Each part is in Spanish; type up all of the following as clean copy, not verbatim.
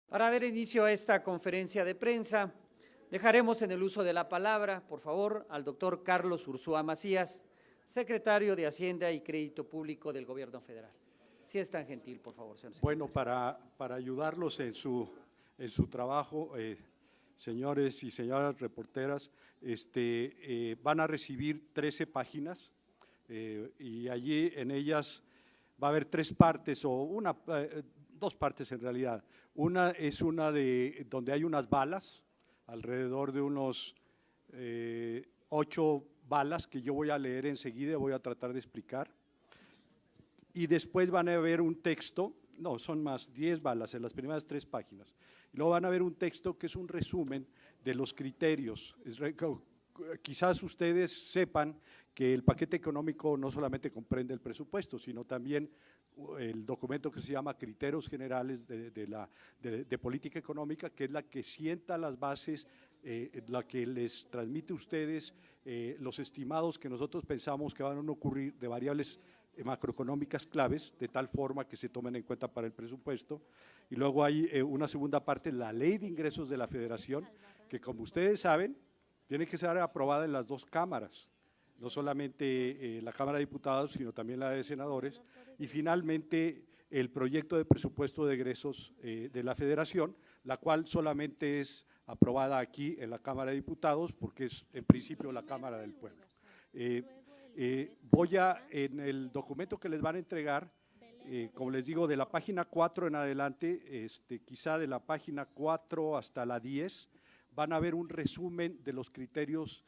Para dar inicio a esta conferencia de prensa, dejaremos en el uso de la palabra, por favor, al doctor Carlos Ursúa Macías, secretario de Hacienda y Crédito Público del Gobierno Federal. Si es tan gentil, por favor, señor. Bueno, para ayudarlos en su trabajo, señores y señoras reporteras, van a recibir 13 páginas y allí en ellas va a haber tres partes o dos partes en realidad. Una es una donde hay unas balas, alrededor de unos 8 balas que yo voy a leer enseguida, voy a tratar de explicar. Y después van a ver un texto, no, son más, 10 balas en las primeras 3 páginas. Y luego van a ver un texto que es un resumen de los criterios. Quizás ustedes sepan que el paquete económico no solamente comprende el presupuesto, sino también el documento que se llama Criterios Generales de Política Económica, que es la que sienta las bases, la que les transmite a ustedes los estimados que nosotros pensamos que van a ocurrir de variables macroeconómicas claves, de tal forma que se tomen en cuenta para el presupuesto. Y luego hay una segunda parte, la Ley de Ingresos de la Federación, que como ustedes saben, tiene que ser aprobada en las dos cámaras, no solamente la Cámara de Diputados, sino también la de Senadores. Y finalmente, el proyecto de presupuesto de egresos de la Federación, la cual solamente es aprobada aquí en la Cámara de Diputados, porque es en principio la Cámara del Pueblo. En el documento que les van a entregar, como les digo, de la página 4 en adelante, quizá de la página 4 hasta la 10, van a ver un resumen de los criterios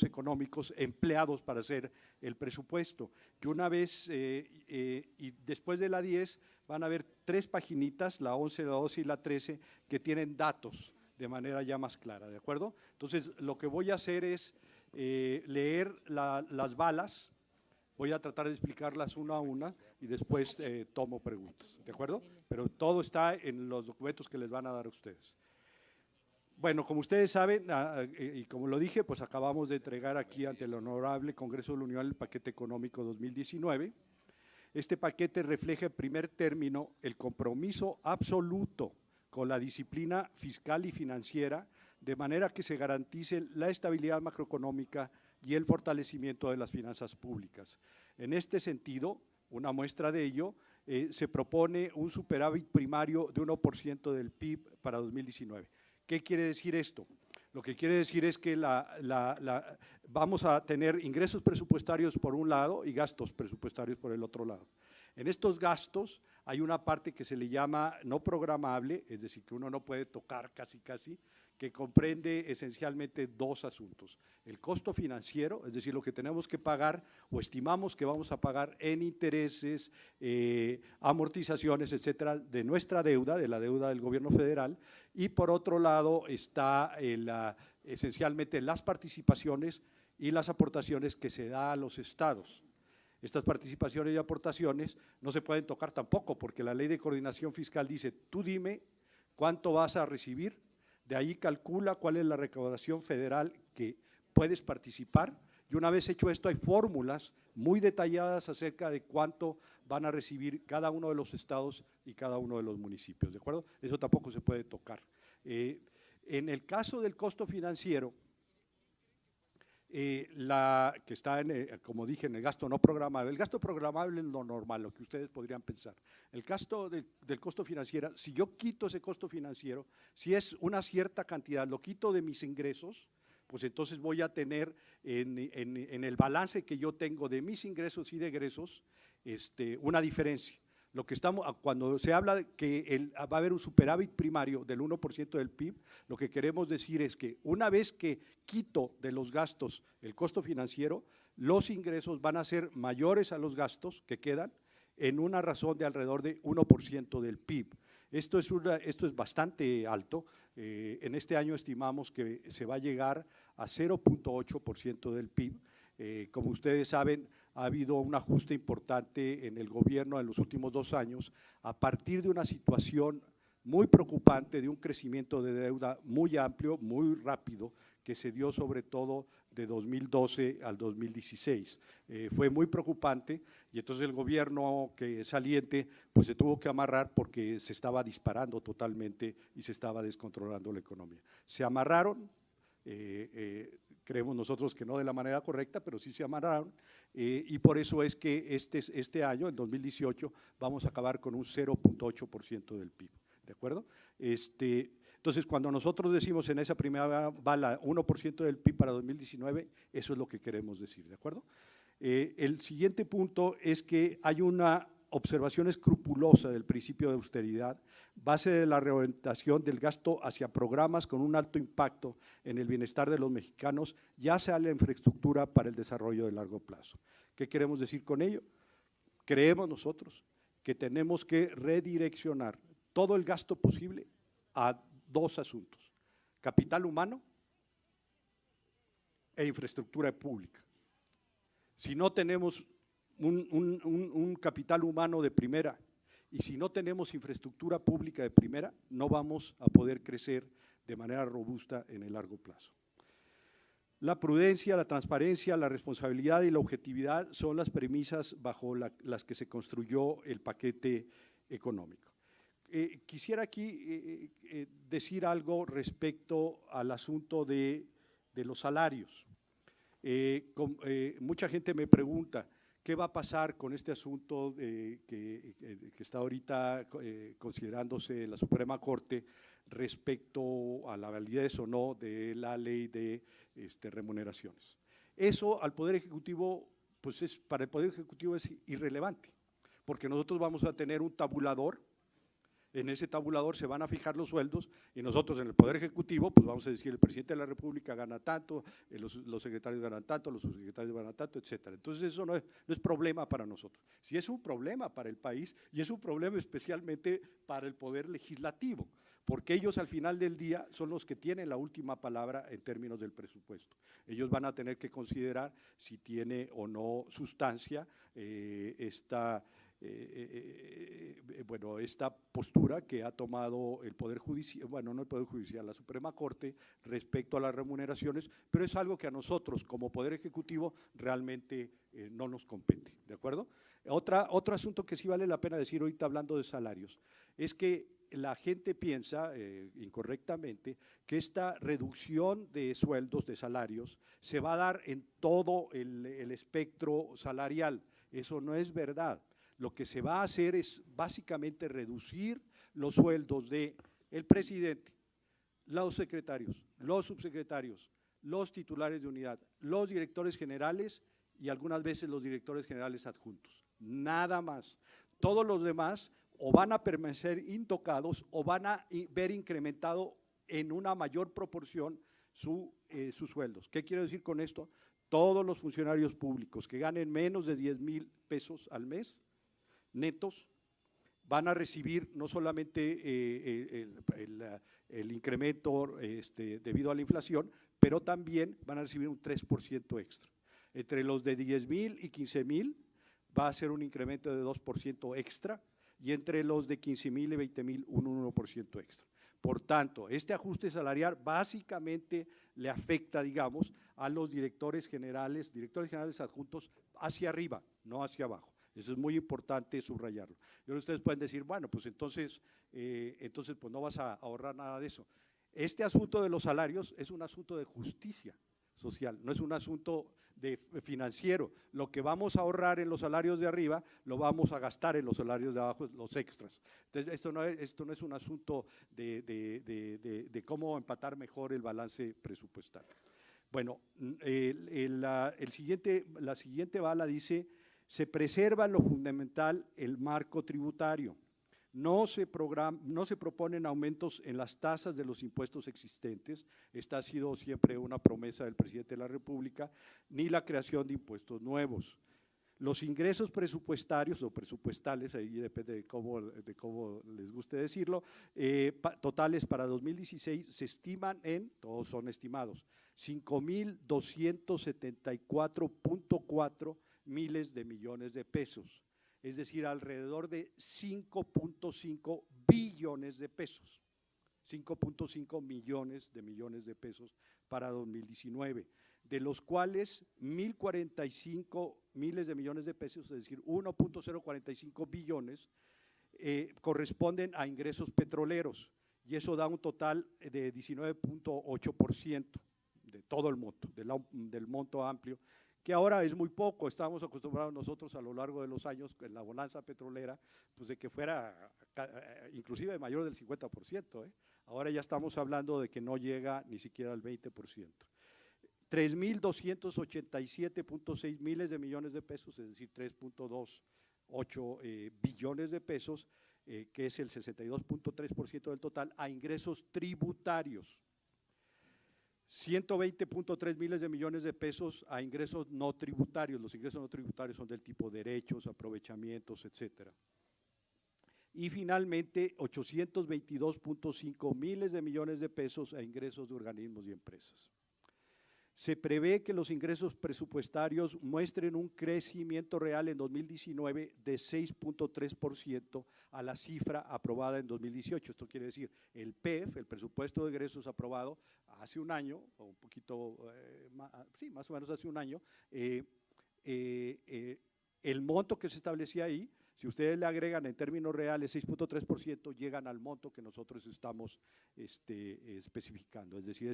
económicos empleados para hacer el presupuesto. Y una vez, y después de la 10, van a ver 3 paginitas, la 11, la 12 y la 13, que tienen datos de manera ya más clara, ¿de acuerdo? Entonces, lo que voy a hacer es leer las balas, voy a tratar de explicarlas una a una y después tomo preguntas, ¿de acuerdo? Pero todo está en los documentos que les van a dar a ustedes. Bueno, como ustedes saben, y como lo dije, pues acabamos de entregar aquí ante el Honorable Congreso de la Unión el paquete económico 2019. Este paquete refleja en primer término el compromiso absoluto con la disciplina fiscal y financiera, de manera que se garantice la estabilidad macroeconómica y el fortalecimiento de las finanzas públicas. En este sentido, una muestra de ello, se propone un superávit primario de 1% del PIB para 2019. ¿Qué quiere decir esto? Lo que quiere decir es que vamos a tener ingresos presupuestarios por un lado y gastos presupuestarios por el otro lado. En estos gastos hay una parte que se le llama no programable, es decir, que uno no puede tocar casi, que comprende esencialmente 2 asuntos. El costo financiero, es decir, lo que tenemos que pagar o estimamos que vamos a pagar en intereses, amortizaciones, etcétera, de nuestra deuda, de la deuda del gobierno federal, y por otro lado está esencialmente las participaciones y las aportaciones que se da a los estados. Estas participaciones y aportaciones no se pueden tocar tampoco, porque la Ley de Coordinación Fiscal dice, tú dime cuánto vas a recibir, de ahí calcula cuál es la recaudación federal que puedes participar, y una vez hecho esto hay fórmulas muy detalladas acerca de cuánto van a recibir cada uno de los estados y cada uno de los municipios, ¿de acuerdo? Eso tampoco se puede tocar. En el caso del costo financiero, que está, como dije, en el gasto no programable. El gasto programable es lo normal, lo que ustedes podrían pensar. El gasto del costo financiero, si yo quito ese costo financiero, si es una cierta cantidad, lo quito de mis ingresos, pues entonces voy a tener en el balance que yo tengo de mis ingresos y de egresos, una diferencia. Lo que cuando se habla de que va a haber un superávit primario del 1% del PIB, lo que queremos decir es que una vez que quito de los gastos el costo financiero, los ingresos van a ser mayores a los gastos que quedan en una razón de alrededor de 1% del PIB. Esto es bastante alto. En este año estimamos que se va a llegar a 0.8% del PIB. Como ustedes saben, ha habido un ajuste importante en el gobierno en los últimos 2 años a partir de una situación muy preocupante de un crecimiento de deuda muy amplio, muy rápido, que se dio sobre todo de 2012 al 2016. Fue muy preocupante y entonces el gobierno saliente pues se tuvo que amarrar porque se estaba disparando totalmente y se estaba descontrolando la economía. Se amarraron, creemos nosotros que no de la manera correcta, pero sí se amarraron, y por eso es que este año, en 2018, vamos a acabar con un 0.8% del PIB, ¿de acuerdo? Entonces, cuando nosotros decimos en esa primera bala 1% del PIB para 2019, eso es lo que queremos decir, ¿de acuerdo? El siguiente punto es que hay una observación escrupulosa del principio de austeridad, base de la reorientación del gasto hacia programas con un alto impacto en el bienestar de los mexicanos, ya sea la infraestructura para el desarrollo de largo plazo. ¿Qué queremos decir con ello? Creemos nosotros que tenemos que redireccionar todo el gasto posible a dos asuntos: capital humano e infraestructura pública. Si no tenemos un capital humano de primera y si no tenemos infraestructura pública de primera, no vamos a poder crecer de manera robusta en el largo plazo. La prudencia, la transparencia, la responsabilidad y la objetividad son las premisas bajo las que se construyó el paquete económico. Quisiera aquí decir algo respecto al asunto de los salarios. Mucha gente me pregunta, ¿qué va a pasar con este asunto que está ahorita considerándose en la Suprema Corte respecto a la validez o no de la ley de remuneraciones? Eso al Poder Ejecutivo, pues para el Poder Ejecutivo es irrelevante, porque nosotros vamos a tener un tabulador. En ese tabulador se van a fijar los sueldos y nosotros en el Poder Ejecutivo, pues vamos a decir, el presidente de la República gana tanto, los secretarios ganan tanto, los subsecretarios ganan tanto, etcétera. Entonces eso no es problema para nosotros. Sí es un problema para el país y es un problema especialmente para el Poder Legislativo, porque ellos al final del día son los que tienen la última palabra en términos del presupuesto. Ellos van a tener que considerar si tiene o no sustancia esta postura que ha tomado el Poder Judicial, bueno, no el Poder Judicial, la Suprema Corte respecto a las remuneraciones, pero es algo que a nosotros como Poder Ejecutivo realmente no nos compete, ¿de acuerdo? Otro asunto que sí vale la pena decir ahorita hablando de salarios, es que la gente piensa incorrectamente que esta reducción de sueldos, de salarios, se va a dar en todo el espectro salarial. Eso no es verdad. Lo que se va a hacer es básicamente reducir los sueldos del presidente, los secretarios, los subsecretarios, los titulares de unidad, los directores generales y algunas veces los directores generales adjuntos. Nada más. Todos los demás o van a permanecer intocados o van a ver incrementado en una mayor proporción sus sueldos. ¿Qué quiero decir con esto? Todos los funcionarios públicos que ganen menos de 10,000 pesos al mes netos van a recibir no solamente el incremento debido a la inflación, pero también van a recibir un 3% extra. Entre los de 10,000 y 15,000 va a ser un incremento de 2% extra y entre los de 15,000 y 20,000 un 1% extra. Por tanto, este ajuste salarial básicamente le afecta, digamos, a los directores generales adjuntos hacia arriba, no hacia abajo. Eso es muy importante subrayarlo. Y ahora ustedes pueden decir, bueno, pues entonces pues no vas a ahorrar nada de eso. Este asunto de los salarios es un asunto de justicia social, no es un asunto financiero. Lo que vamos a ahorrar en los salarios de arriba, lo vamos a gastar en los salarios de abajo, los extras. Entonces, esto no es un asunto de cómo empatar mejor el balance presupuestario. Bueno, la siguiente bala dice, se preserva en lo fundamental el marco tributario. No se proponen aumentos en las tasas de los impuestos existentes, esta ha sido siempre una promesa del presidente de la República, ni la creación de impuestos nuevos. Los ingresos presupuestarios o presupuestales, ahí depende de cómo les guste decirlo, totales para 2016 se estiman todos son estimados, 5,274.4 miles de millones de pesos. Es decir, alrededor de 5.5 billones de pesos, 5.5 millones de pesos para 2019. de los cuales 1.045 miles de millones de pesos, es decir, 1.045 billones, corresponden a ingresos petroleros, y eso da un total de 19.8% de todo el monto, del monto amplio, que ahora es muy poco. Estábamos acostumbrados nosotros a lo largo de los años en la bonanza petrolera, pues de que fuera inclusive mayor del 50%, Ahora ya estamos hablando de que no llega ni siquiera al 20%. 3.287.6 miles de millones de pesos, es decir, 3.28 billones de pesos, que es el 62.3% del total, a ingresos tributarios. 120.3 miles de millones de pesos a ingresos no tributarios. Los ingresos no tributarios son del tipo derechos, aprovechamientos, etcétera. Y finalmente 822.5 miles de millones de pesos a ingresos de organismos y empresas. Se prevé que los ingresos presupuestarios muestren un crecimiento real en 2019 de 6.3% a la cifra aprobada en 2018. Esto quiere decir, el PEF, el presupuesto de egresos aprobado hace un año, o un poquito, sí, más o menos hace un año, el monto que se establecía ahí, si ustedes le agregan en términos reales 6.3%, llegan al monto que nosotros estamos especificando, es decir,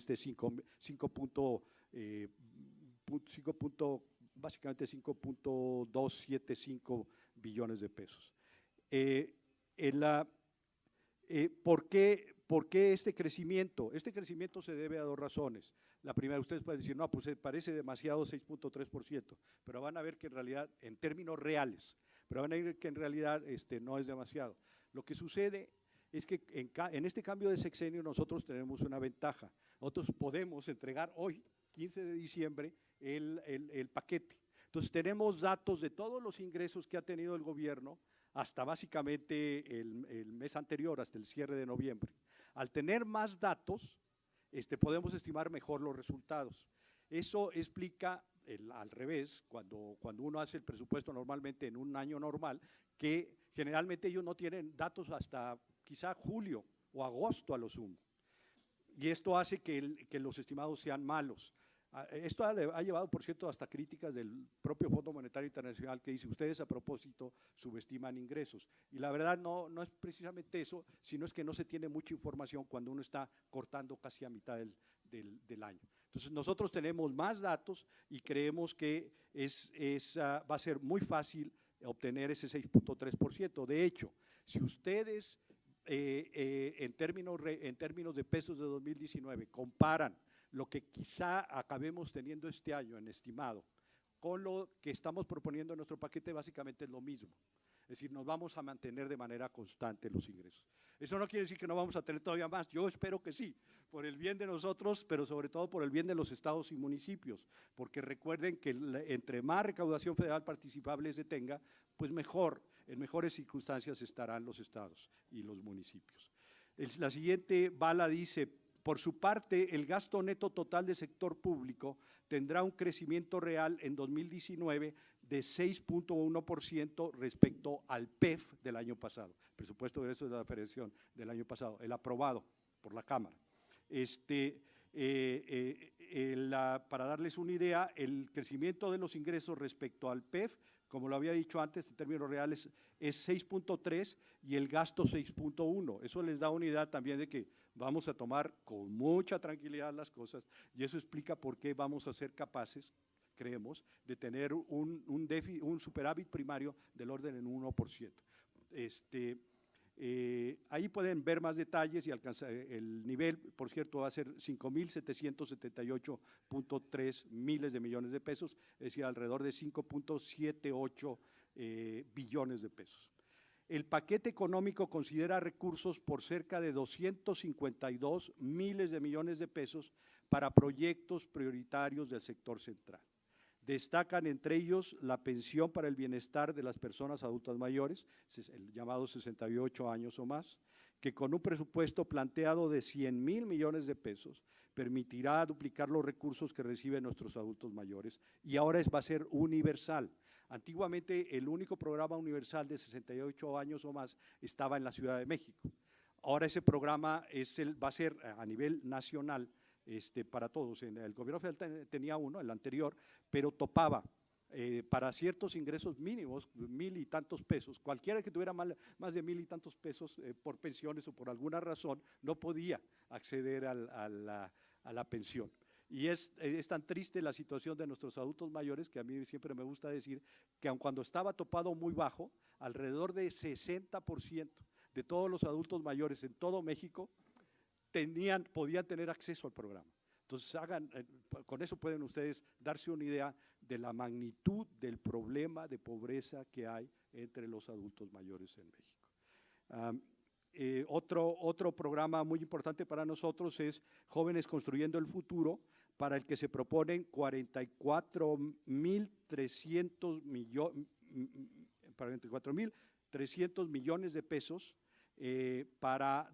básicamente 5.275 billones de pesos. ¿Por qué este crecimiento? Este crecimiento se debe a dos razones. La primera, ustedes pueden decir, no, pues parece demasiado 6.3%, pero van a ver que en realidad, en términos reales, pero van a ver que en realidad no es demasiado. Lo que sucede es que en este cambio de sexenio nosotros tenemos una ventaja. Nosotros podemos entregar hoy, 15 de diciembre, el paquete. Entonces tenemos datos de todos los ingresos que ha tenido el gobierno hasta básicamente el mes anterior, hasta el cierre de noviembre. Al tener más datos, podemos estimar mejor los resultados. Eso explica al revés, cuando uno hace el presupuesto normalmente en un año normal, que generalmente ellos no tienen datos hasta quizá julio o agosto a lo sumo. Y esto hace que los estimados sean malos. Esto ha llevado, por cierto, hasta críticas del propio Fondo Monetario Internacional, que dice, ustedes a propósito subestiman ingresos. Y la verdad no es precisamente eso, sino es que no se tiene mucha información cuando uno está cortando casi a mitad del año. Entonces nosotros tenemos más datos y creemos que va a ser muy fácil obtener ese 6.3%. De hecho, si ustedes en términos de pesos de 2019 comparan lo que quizá acabemos teniendo este año en estimado con lo que estamos proponiendo en nuestro paquete, básicamente es lo mismo. Es decir, nos vamos a mantener de manera constante los ingresos. Eso no quiere decir que no vamos a tener todavía más, yo espero que sí, por el bien de nosotros, pero sobre todo por el bien de los estados y municipios, porque recuerden que entre más recaudación federal participable se tenga, pues mejor, en mejores circunstancias estarán los estados y los municipios. La siguiente bala dice, por su parte, el gasto neto total del sector público tendrá un crecimiento real en 2019 de 6.1% respecto al PEF del año pasado, presupuesto de egresos de la Federación del año pasado, el aprobado por la Cámara. Para darles una idea, el crecimiento de los ingresos respecto al PEF, como lo había dicho antes, en términos reales es 6.3 y el gasto 6.1. Eso les da una idea también de que vamos a tomar con mucha tranquilidad las cosas y eso explica por qué vamos a ser capaces, creemos, de tener un superávit primario del orden en 1%. Ahí pueden ver más detalles y alcanzar el nivel, por cierto, va a ser 5.778.3 miles de millones de pesos, es decir, alrededor de 5.78 billones de pesos. El paquete económico considera recursos por cerca de 252 miles de millones de pesos para proyectos prioritarios del sector central. Destacan entre ellos la pensión para el bienestar de las personas adultas mayores, el llamado 68 años o más, que con un presupuesto planteado de 100,000 millones de pesos permitirá duplicar los recursos que reciben nuestros adultos mayores y ahora va a ser universal. Antiguamente el único programa universal de 68 años o más estaba en la Ciudad de México. Ahora ese programa va a ser a nivel nacional para todos. En el gobierno federal tenía uno, el anterior, pero topaba para ciertos ingresos mínimos, 1,000 y tantos pesos, cualquiera que tuviera más de 1,000 y tantos pesos por pensiones o por alguna razón, no podía acceder a la pensión. Y es tan triste la situación de nuestros adultos mayores, que a mí siempre me gusta decir que aun cuando estaba topado muy bajo, alrededor de 60% de todos los adultos mayores en todo México podían tener acceso al programa. Entonces, con eso pueden ustedes darse una idea de la magnitud del problema de pobreza que hay entre los adultos mayores en México. Otro programa muy importante para nosotros es Jóvenes Construyendo el Futuro, para el que se proponen 44,300 millones de pesos para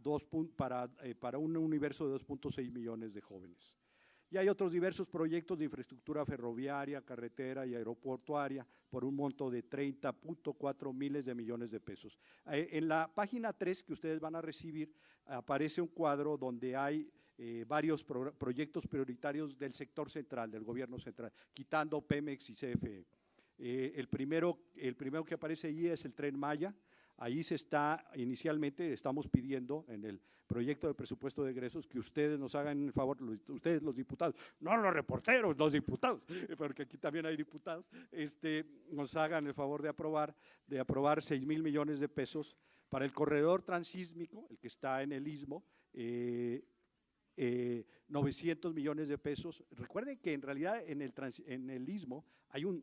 un universo de 2,6 millones de jóvenes. Y hay otros diversos proyectos de infraestructura ferroviaria, carretera y aeroportuaria por un monto de 30,4 miles de millones de pesos. En la página 3 que ustedes van a recibir aparece un cuadro donde hay varios proyectos prioritarios del sector central, del gobierno central, quitando Pemex y CFE. El primero que aparece allí es el Tren Maya. Ahí inicialmente estamos pidiendo en el proyecto de presupuesto de egresos que ustedes nos hagan el favor, ustedes los diputados, no los reporteros, los diputados, porque aquí también hay diputados, nos hagan el favor de aprobar 6,000 millones de pesos para el corredor transísmico, el que está en el Istmo, 900 millones de pesos. Recuerden que en realidad en el Istmo hay un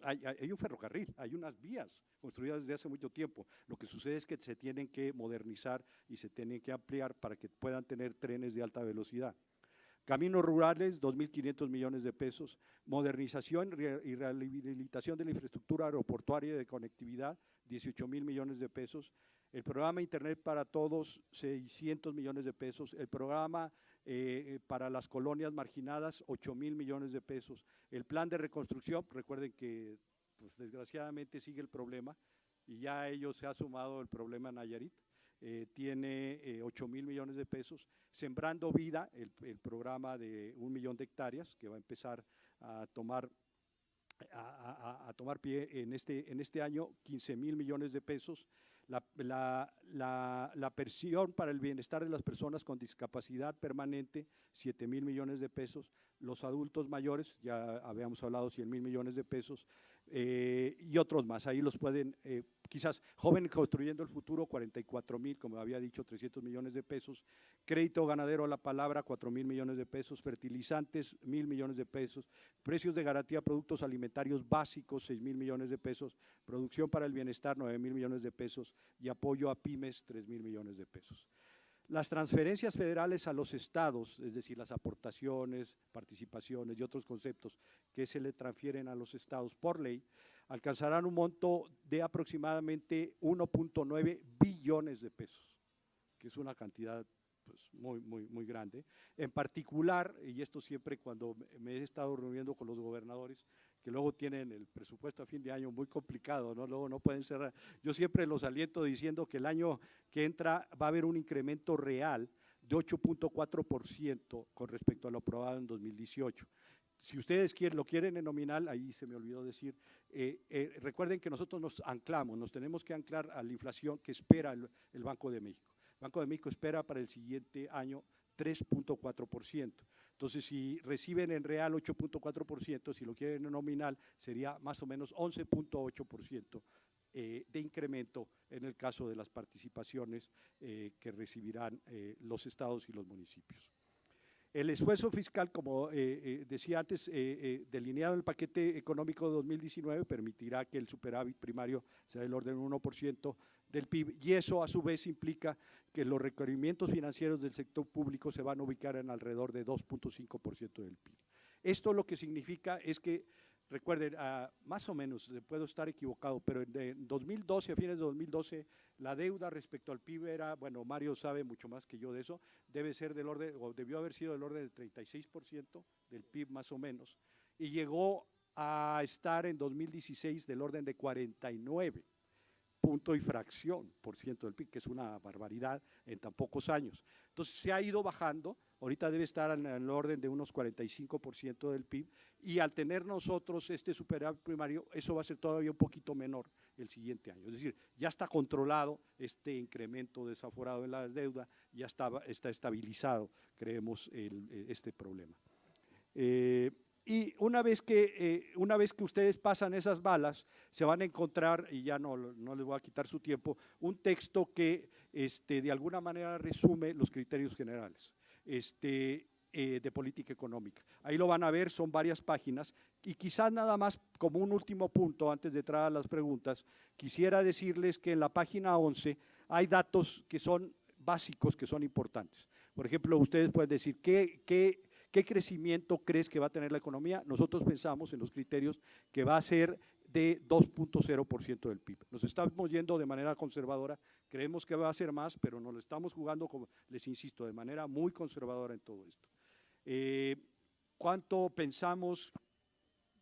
ferrocarril, hay unas vías construidas desde hace mucho tiempo. Lo que sucede es que se tienen que modernizar y se tienen que ampliar para que puedan tener trenes de alta velocidad. Caminos rurales, 2,500 millones de pesos. Modernización y rehabilitación de la infraestructura aeroportuaria y de conectividad, 18,000 millones de pesos. El programa Internet para Todos, 600 millones de pesos. El programa para las colonias marginadas, 8,000 millones de pesos. El plan de reconstrucción, recuerden que pues, desgraciadamente sigue el problema y ya a ellos se ha sumado el problema Nayarit, tiene 8,000 millones de pesos. Sembrando Vida, el programa de 1 millón de hectáreas que va a empezar a tomar pie en este año, 15,000 millones de pesos. La pensión para el bienestar de las personas con discapacidad permanente, 7,000 millones de pesos. Los adultos mayores, ya habíamos hablado, 100,000 millones de pesos, y otros más. Ahí los pueden, quizás Jóvenes Construyendo el Futuro, 44,000, como había dicho, 300 millones de pesos. Crédito Ganadero a la Palabra, 4,000 millones de pesos. Fertilizantes, 1,000 millones de pesos. Precios de garantía, productos alimentarios básicos, 6,000 millones de pesos. Producción para el bienestar, 9,000 millones de pesos. Y apoyo a pymes, 3,000 millones de pesos. Las transferencias federales a los estados, es decir, las aportaciones, participaciones y otros conceptos que se le transfieren a los estados por ley, alcanzarán un monto de aproximadamente 1,9 billones de pesos, que es una cantidad pues, muy grande. En particular, y esto siempre cuando me he estado reuniendo con los gobernadores, que luego tienen el presupuesto a fin de año muy complicado, ¿no? Luego no pueden cerrar. Yo siempre los aliento diciendo que el año que entra va a haber un incremento real de 8,4% con respecto a lo aprobado en 2018. Si ustedes lo quieren en nominal, ahí se me olvidó decir, recuerden que nosotros nos tenemos que anclar a la inflación que espera el Banco de México. El Banco de México espera para el siguiente año 3,4%. Entonces, si reciben en real 8,4%, si lo quieren en nominal, sería más o menos 11,8% de incremento en el caso de las participaciones que recibirán los estados y los municipios. El esfuerzo fiscal, como decía antes, delineado en el paquete económico de 2019, permitirá que el superávit primario sea del orden del 1% del PIB, y eso a su vez implica que los requerimientos financieros del sector público se van a ubicar en alrededor de 2,5% del PIB. Esto lo que significa es que, recuerden, más o menos, puedo estar equivocado, pero en 2012, a fines de 2012, la deuda respecto al PIB era, bueno, Mario sabe mucho más que yo de eso, debe ser del orden, o debió haber sido del orden del 36% del PIB más o menos, y llegó a estar en 2016 del orden de 49 punto y fracción por ciento del PIB, que es una barbaridad en tan pocos años. Entonces se ha ido bajando, ahorita debe estar en el orden de unos 45% del PIB, y al tener nosotros este superávit primario, eso va a ser todavía un poquito menor el siguiente año. Es decir, ya está controlado este incremento desaforado en la deuda, ya está estabilizado, creemos, este problema. Y una vez que ustedes pasan esas balas, se van a encontrar, y ya no les voy a quitar su tiempo, un texto que de alguna manera resume los criterios generales de política económica. Ahí lo van a ver, son varias páginas, y quizás nada más como un último punto, antes de entrar a las preguntas, quisiera decirles que en la página 11 hay datos que son básicos, que son importantes. Por ejemplo, ustedes pueden decir, ¿qué crecimiento crees que va a tener la economía? Nosotros pensamos en los criterios que va a ser de 2.0% del PIB. Nos estamos yendo de manera conservadora, creemos que va a ser más, pero nos lo estamos jugando, como les insisto, de manera muy conservadora en todo esto. ¿Cuánto pensamos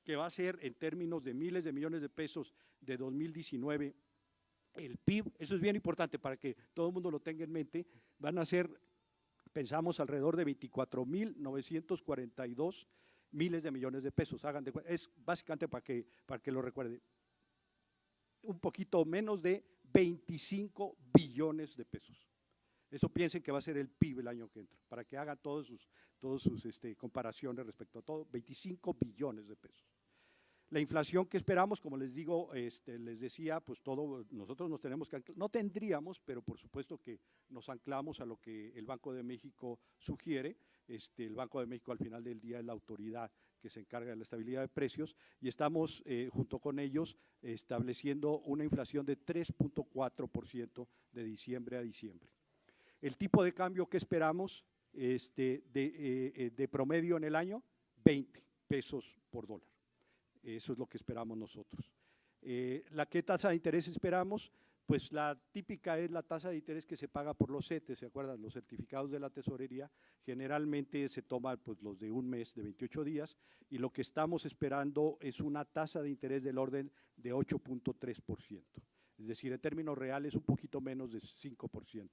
que va a ser en términos de miles de millones de pesos de 2019 el PIB? Eso es bien importante para que todo el mundo lo tenga en mente. Van a ser, pensamos, alrededor de 24.942 miles de millones de pesos. Hagan de cuenta, es básicamente para que lo recuerden, un poquito menos de 25 billones de pesos. Eso piensen que va a ser el PIB el año que entra, para que hagan todos sus comparaciones respecto a todo, 25 billones de pesos. La inflación que esperamos, como les digo, les decía, pues nosotros nos tenemos que anclar, no tendríamos, pero por supuesto que nos anclamos a lo que el Banco de México sugiere. El Banco de México al final del día es la autoridad que se encarga de la estabilidad de precios, y estamos junto con ellos estableciendo una inflación de 3.4% de diciembre a diciembre. El tipo de cambio que esperamos de promedio en el año, 20 pesos por dólar. Eso es lo que esperamos nosotros. ¿Qué tasa de interés esperamos? Pues la típica es la tasa de interés que se paga por los CETES, ¿se acuerdan? Los certificados de la tesorería, generalmente se toman pues, los de un mes, de 28 días, y lo que estamos esperando es una tasa de interés del orden de 8.3%. Es decir, en términos reales un poquito menos de 5%.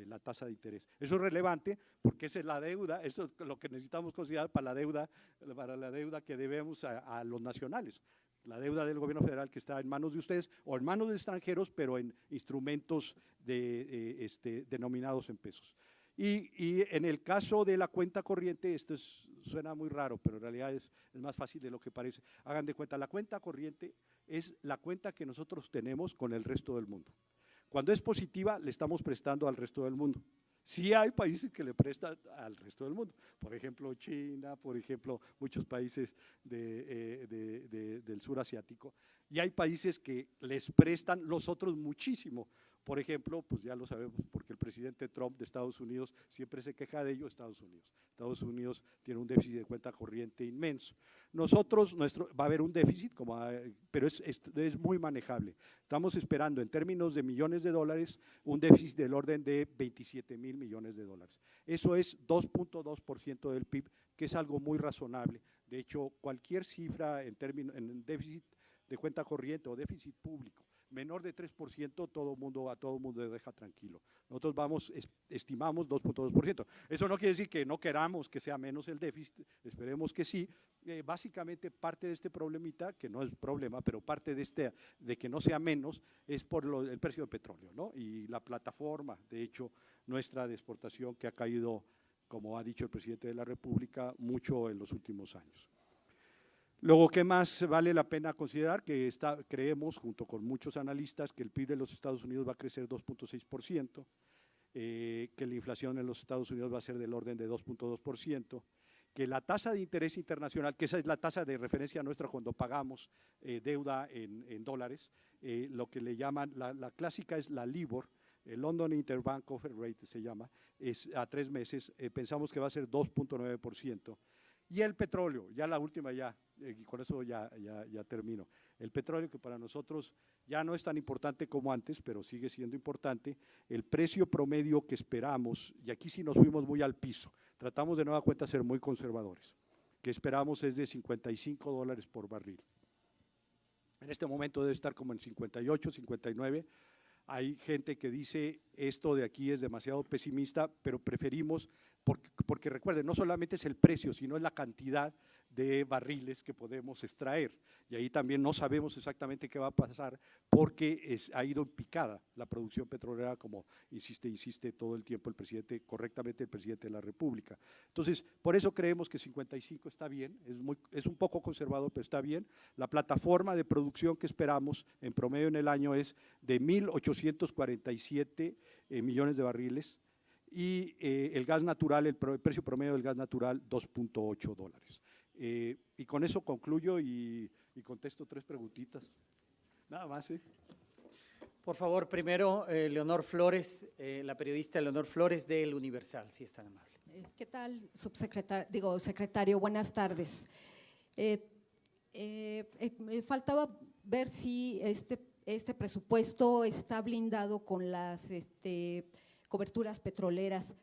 La tasa de interés. Eso es relevante porque esa es la deuda, eso es lo que necesitamos considerar para la deuda que debemos a los nacionales, la deuda del gobierno federal que está en manos de ustedes o en manos de extranjeros, pero en instrumentos denominados en pesos. Y en el caso de la cuenta corriente, suena muy raro, pero en realidad es más fácil de lo que parece. Hagan de cuenta, la cuenta corriente es la cuenta que nosotros tenemos con el resto del mundo. Cuando es positiva, le estamos prestando al resto del mundo. Sí hay países que le prestan al resto del mundo, por ejemplo China, por ejemplo muchos países del sur asiático, y hay países que les prestan los otros muchísimo. Por ejemplo, pues ya lo sabemos, porque el presidente Trump de Estados Unidos siempre se queja de ello, Estados Unidos tiene un déficit de cuenta corriente inmenso. Nosotros, va a haber un déficit, pero es muy manejable. Estamos esperando en términos de millones de dólares un déficit del orden de 27,000 millones de dólares. Eso es 2.2% del PIB, que es algo muy razonable. De hecho, cualquier cifra en déficit de cuenta corriente o déficit público menor de 3%, a todo el mundo le deja tranquilo. Nosotros estimamos 2.2%. Eso no quiere decir que no queramos que sea menos el déficit, esperemos que sí. Básicamente parte de este problemita, que no es problema, pero parte de que no sea menos, es por el precio del petróleo, ¿no? Y la plataforma, de hecho, nuestra de exportación que ha caído, como ha dicho el presidente de la República, mucho en los últimos años. Luego, ¿qué más vale la pena considerar? Que creemos, junto con muchos analistas, que el PIB de los Estados Unidos va a crecer 2.6%, que la inflación en los Estados Unidos va a ser del orden de 2.2%, que la tasa de interés internacional, que esa es la tasa de referencia nuestra cuando pagamos deuda en dólares, lo que le llaman, la clásica es la LIBOR, el London Interbank Offer Rate se llama, es a 3 meses, pensamos que va a ser 2.9%. Y el petróleo, ya la última y con eso ya termino. El petróleo, que para nosotros ya no es tan importante como antes, pero sigue siendo importante. El precio promedio que esperamos, y aquí sí nos fuimos muy al piso, tratamos de nueva cuenta ser muy conservadores, que esperamos es de $55 por barril. En este momento debe estar como en 58, 59. Hay gente que dice esto de aquí es demasiado pesimista, pero preferimos, porque recuerden, no solamente es el precio, sino es la cantidad de barriles que podemos extraer. Y ahí también no sabemos exactamente qué va a pasar porque ha ido en picada la producción petrolera, como insiste todo el tiempo el presidente, correctamente el presidente de la República. Entonces, por eso creemos que 55 está bien, es un poco conservador, pero está bien. La plataforma de producción que esperamos en promedio en el año es de 1.847 millones de barriles y el gas natural, el precio promedio del gas natural, $2.8. Y con eso concluyo y contesto 3 preguntitas. Nada más, ¿eh? Por favor, primero, Leonor Flores, la periodista Leonor Flores del Universal, si es tan amable. ¿Qué tal, secretario? Buenas tardes. Me faltaba ver si este presupuesto está blindado con las coberturas petroleras.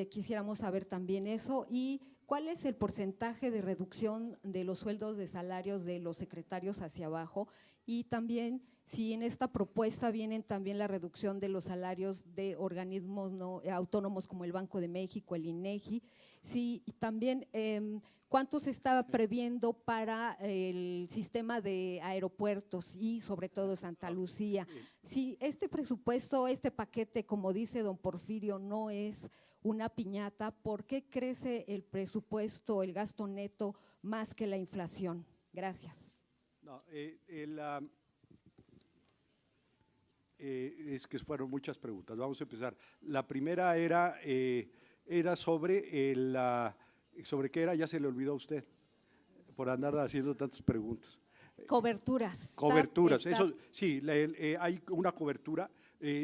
Quisiéramos saber también eso. Y ¿cuál es el porcentaje de reducción de los sueldos de salarios de los secretarios hacia abajo? Y también si en esta propuesta vienen también la reducción de los salarios de organismos autónomos como el Banco de México, el INEGI. Sí, y también ¿cuánto se está previendo para el sistema de aeropuertos y sobre todo Santa Lucía? Si este presupuesto, este paquete, como dice don Porfirio, no es una piñata, ¿por qué crece el presupuesto, el gasto neto, más que la inflación? Gracias. No, es que fueron muchas preguntas. Vamos a empezar. La primera era sobre ¿sobre qué era? Ya se le olvidó a usted, por andar haciendo tantas preguntas. Coberturas. Coberturas, eso sí, hay una cobertura.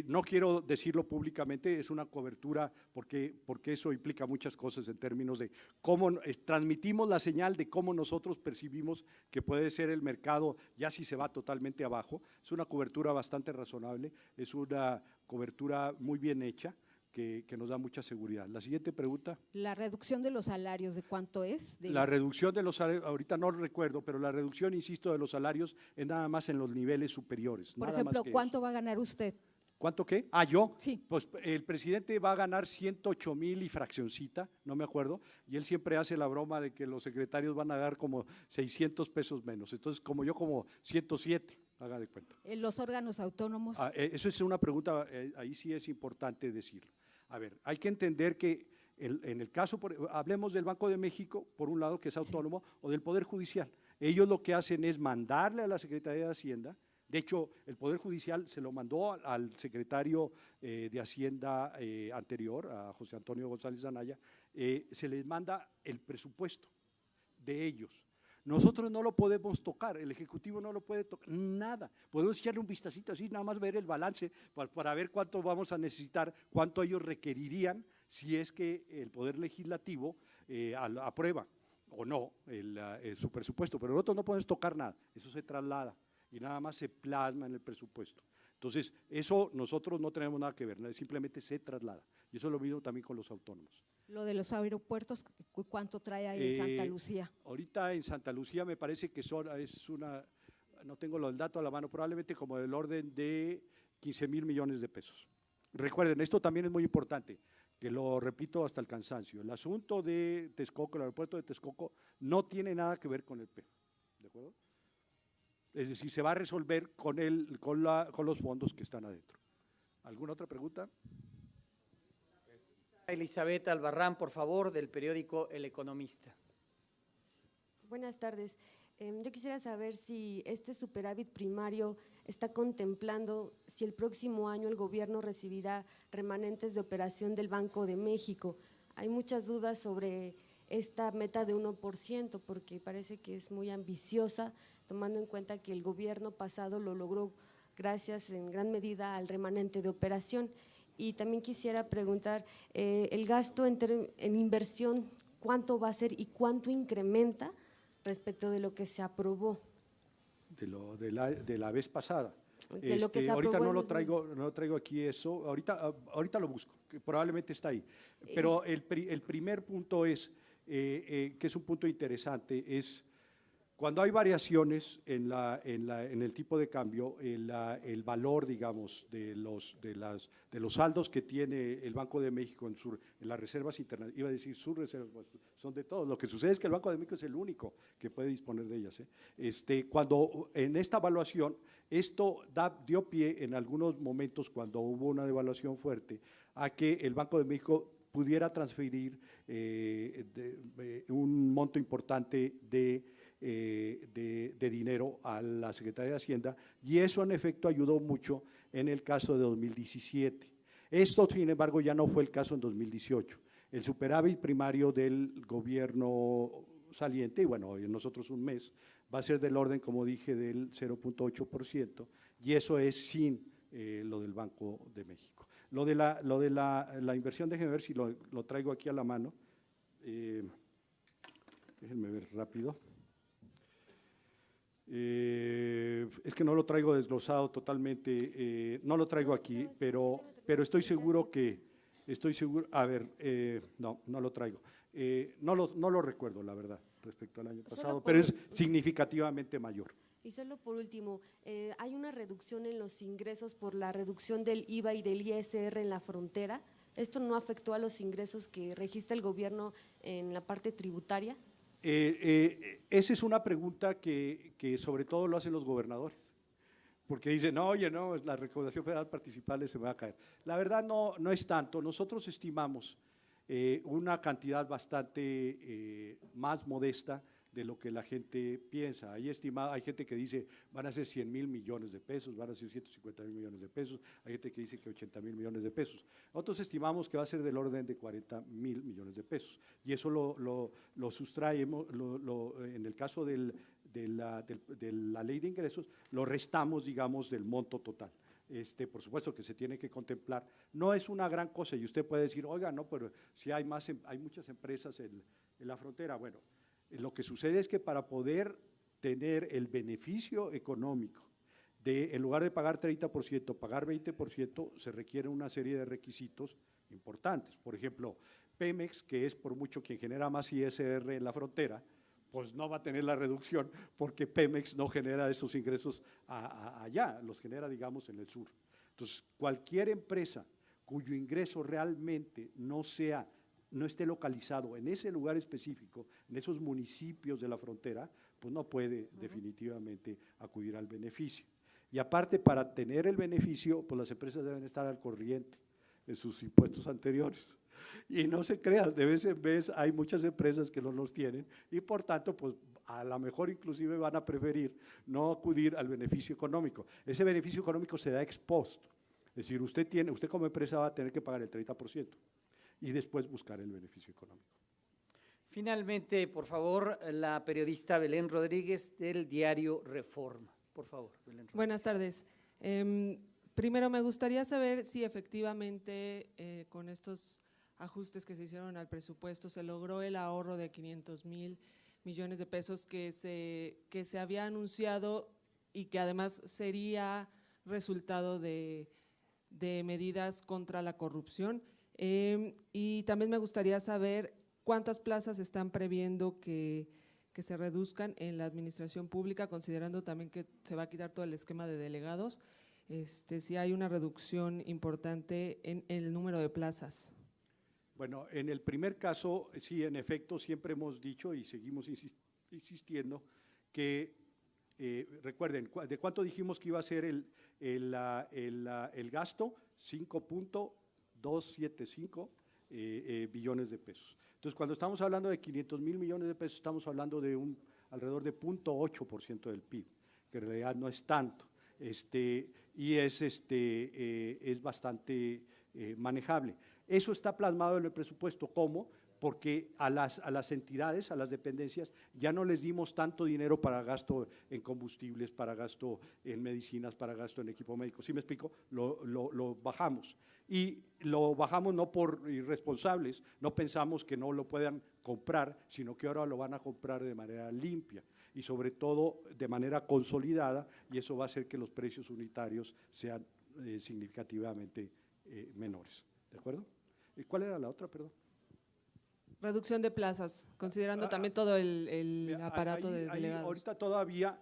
No quiero decirlo públicamente, es una cobertura porque eso implica muchas cosas en términos de cómo transmitimos la señal de cómo nosotros percibimos que puede ser el mercado, ya si se va totalmente abajo. Es una cobertura bastante razonable, es una cobertura muy bien hecha que nos da mucha seguridad. La siguiente pregunta. La reducción de los salarios, ¿de cuánto es? La reducción de los salarios, ahorita no recuerdo, pero la reducción, insisto, de los salarios es nada más en los niveles superiores. Por ejemplo, ¿cuánto va a ganar usted? ¿Cuánto qué? ¿Yo? Sí. Pues el presidente va a ganar 108,000 y fraccioncita, no me acuerdo, y él siempre hace la broma de que los secretarios van a ganar como 600 pesos menos, entonces como 107, haga de cuenta. ¿Los órganos autónomos? Eso es una pregunta, ahí sí es importante decirlo. A ver, hay que entender que en el caso, hablemos del Banco de México, por un lado, que es autónomo, sí, o del Poder Judicial. Ellos lo que hacen es mandarle a la Secretaría de Hacienda. De hecho, el Poder Judicial se lo mandó al secretario de Hacienda anterior, a José Antonio González Anaya, se les manda el presupuesto de ellos. Nosotros no lo podemos tocar, el Ejecutivo no lo puede tocar, nada. Podemos echarle un vistacito así, nada más ver el balance para ver cuánto vamos a necesitar, cuánto ellos requerirían si es que el Poder Legislativo aprueba o no su presupuesto. Pero nosotros no podemos tocar nada, eso se traslada y nada más se plasma en el presupuesto. Entonces, eso nosotros no tenemos nada que ver, simplemente se traslada. Y eso es lo mismo también con los autónomos. Lo de los aeropuertos, ¿cuánto trae ahí en Santa Lucía? Ahorita en Santa Lucía me parece que no tengo el dato a la mano, probablemente como del orden de 15,000 millones de pesos. Recuerden, esto también es muy importante, que lo repito hasta el cansancio. El asunto de Texcoco, el aeropuerto de Texcoco, no tiene nada que ver con el PEM, ¿de acuerdo? Es decir, se va a resolver con los fondos que están adentro. ¿Alguna otra pregunta? Elizabeth Albarrán, por favor, del periódico El Economista. Buenas tardes. Yo quisiera saber si este superávit primario está contemplando si el próximo año el gobierno recibirá remanentes de operación del Banco de México. Hay muchas dudas sobre esta meta de 1%, porque parece que es muy ambiciosa, tomando en cuenta que el gobierno pasado lo logró gracias en gran medida al remanente de operación. Y también quisiera preguntar, el gasto en inversión, ¿cuánto va a ser y cuánto incrementa respecto de lo que se aprobó? De la vez pasada. De lo que se aprobó. Ahorita no lo traigo aquí eso, ahorita lo busco, que probablemente está ahí. Pero el primer punto es, que es un punto interesante, es Cuando hay variaciones en el tipo de cambio, el valor, digamos, de los saldos que tiene el Banco de México en las reservas internacionales, iba a decir sus reservas, pues, son de todos. Lo que sucede es que el Banco de México es el único que puede disponer de ellas. Cuando en esta evaluación, esto dio pie en algunos momentos, cuando hubo una devaluación fuerte, a que el Banco de México pudiera transferir un monto importante de dinero a la Secretaría de Hacienda, y eso en efecto ayudó mucho en el caso de 2017. Esto, sin embargo, ya no fue el caso en 2018. El superávit primario del gobierno saliente, y bueno, en nosotros un mes, va a ser del orden, como dije, del 0.8%, y eso es sin lo del Banco de México. Lo de la inversión, déjenme ver si lo traigo aquí a la mano. Déjenme ver rápido. Es que no lo traigo desglosado totalmente, no lo traigo aquí, pero estoy seguro, a ver, no lo traigo, no lo recuerdo, la verdad, respecto al año pasado, pero es significativamente mayor. Y solo por último, ¿hay una reducción en los ingresos por la reducción del IVA y del ISR en la frontera? ¿Esto no afectó a los ingresos que registra el gobierno en la parte tributaria? Esa es una pregunta que sobre todo lo hacen los gobernadores, porque dicen, no, oye, no, la recaudación federal participal se me va a caer. La verdad no es tanto. Nosotros estimamos una cantidad bastante más modesta de lo que la gente piensa. Hay gente que dice van a ser 100,000 millones de pesos, van a ser 150,000 millones de pesos, hay gente que dice que 80,000 millones de pesos. Nosotros estimamos que va a ser del orden de 40,000 millones de pesos, y eso lo sustraemos, en el caso de la ley de ingresos, lo restamos, digamos, del monto total. Por supuesto que se tiene que contemplar, no es una gran cosa, y usted puede decir, oiga, no, pero si hay muchas empresas en la frontera. Bueno, lo que sucede es que para poder tener el beneficio económico en lugar de pagar 30%, pagar 20%, se requiere una serie de requisitos importantes. Por ejemplo, Pemex, que es por mucho quien genera más ISR en la frontera, pues no va a tener la reducción, porque Pemex no genera esos ingresos allá, los genera, digamos, en el sur. Entonces, cualquier empresa cuyo ingreso realmente no esté localizado en ese lugar específico, en esos municipios de la frontera, pues no puede definitivamente acudir al beneficio. Y aparte, para tener el beneficio, pues las empresas deben estar al corriente de sus impuestos anteriores. Y no se crean, de vez en vez hay muchas empresas que no los tienen, y por tanto, pues a lo mejor inclusive van a preferir no acudir al beneficio económico. Ese beneficio económico se da ex post, es decir, usted como empresa va a tener que pagar el 30%. Y después buscar el beneficio económico. Finalmente, por favor, la periodista Belén Rodríguez del diario Reforma. Por favor, Belén Rodríguez. Buenas tardes. Primero, me gustaría saber si efectivamente con estos ajustes que se hicieron al presupuesto se logró el ahorro de 500,000 millones de pesos que se había anunciado, y que además sería resultado de medidas contra la corrupción. Y también me gustaría saber cuántas plazas están previendo que se reduzcan en la administración pública, considerando también que se va a quitar todo el esquema de delegados, si hay una reducción importante en el número de plazas. Bueno, en el primer caso, sí, en efecto, siempre hemos dicho y seguimos insistiendo que, recuerden, ¿de cuánto dijimos que iba a ser el gasto? 5.275 billones de pesos. Entonces, cuando estamos hablando de 500,000 millones de pesos, estamos hablando de alrededor de 0.8% del PIB, que en realidad no es tanto, y es bastante manejable. Eso está plasmado en el presupuesto. ¿Cómo? Porque a las entidades, a las dependencias, ya no les dimos tanto dinero para gasto en combustibles, para gasto en medicinas, para gasto en equipo médico. ¿Sí me explico? Lo bajamos. Y lo bajamos no por irresponsables, no pensamos que no lo puedan comprar, sino que ahora lo van a comprar de manera limpia y sobre todo de manera consolidada, y eso va a hacer que los precios unitarios sean significativamente menores. ¿De acuerdo? ¿Y cuál era la otra, perdón? reducción de plazas, considerando también todo el Mira, aparato de ahí delegados. ahorita todavía,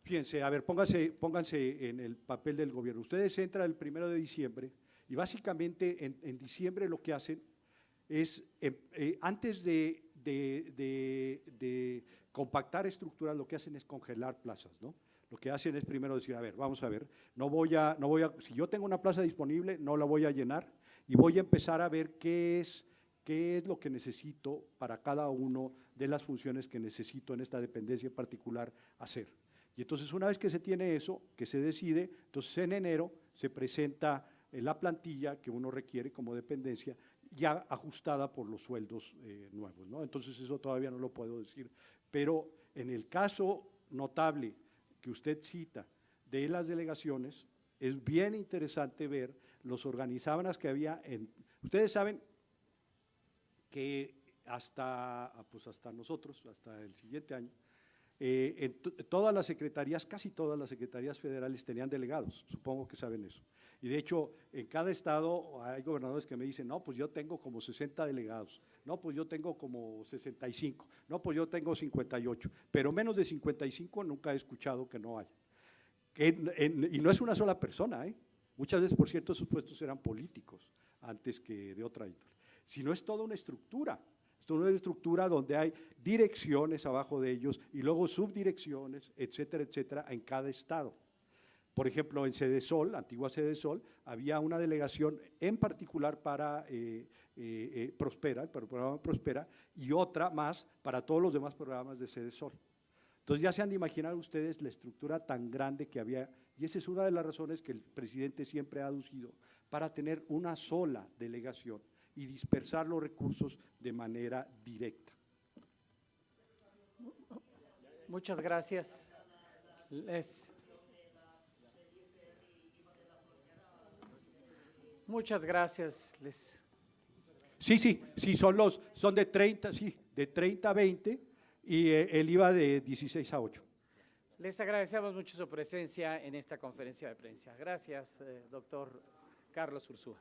fíjense, a ver, pónganse en el papel del gobierno. Ustedes entran el 1 de diciembre y básicamente en diciembre lo que hacen es, antes de compactar estructuras, lo que hacen es congelar plazas, ¿no? Lo que hacen es primero decir, a ver, vamos a ver, si yo tengo una plaza disponible, no la voy a llenar y voy a empezar a ver qué es lo que necesito para cada uno de las funciones que necesito en esta dependencia en particular hacer. Y entonces una vez que se tiene eso, que se decide, entonces en enero se presenta la plantilla que uno requiere como dependencia, ya ajustada por los sueldos nuevos, ¿no? Entonces eso todavía no lo puedo decir, pero en el caso notable que usted cita de las delegaciones, es bien interesante ver los organizábanas que había ustedes saben que hasta nosotros, hasta el siguiente año, todas las secretarías, casi todas las secretarías federales tenían delegados, supongo que saben eso. Y de hecho, en cada estado hay gobernadores que me dicen, no, pues yo tengo como 60 delegados, no, pues yo tengo como 65, no, pues yo tengo 58, pero menos de 55 nunca he escuchado que no haya. Y no es una sola persona, muchas veces, por cierto, esos puestos eran políticos antes que de otra índole, sino es toda una estructura. Esto es una estructura donde hay direcciones abajo de ellos y luego subdirecciones, etcétera, etcétera, en cada estado. Por ejemplo, en Sedesol, antigua Sedesol, había una delegación en particular para Prospera, para el programa Prospera, y otra más para todos los demás programas de Sedesol. Entonces ya se han de imaginar ustedes la estructura tan grande que había, y esa es una de las razones que el presidente siempre ha aducido, para tener una sola delegación y dispersar los recursos de manera directa. Muchas gracias. Muchas gracias. Sí, son de 30, sí, de 30 a 20 y el IVA de 16 a 8. Les agradecemos mucho su presencia en esta conferencia de prensa. Gracias, doctor Carlos Ursúa.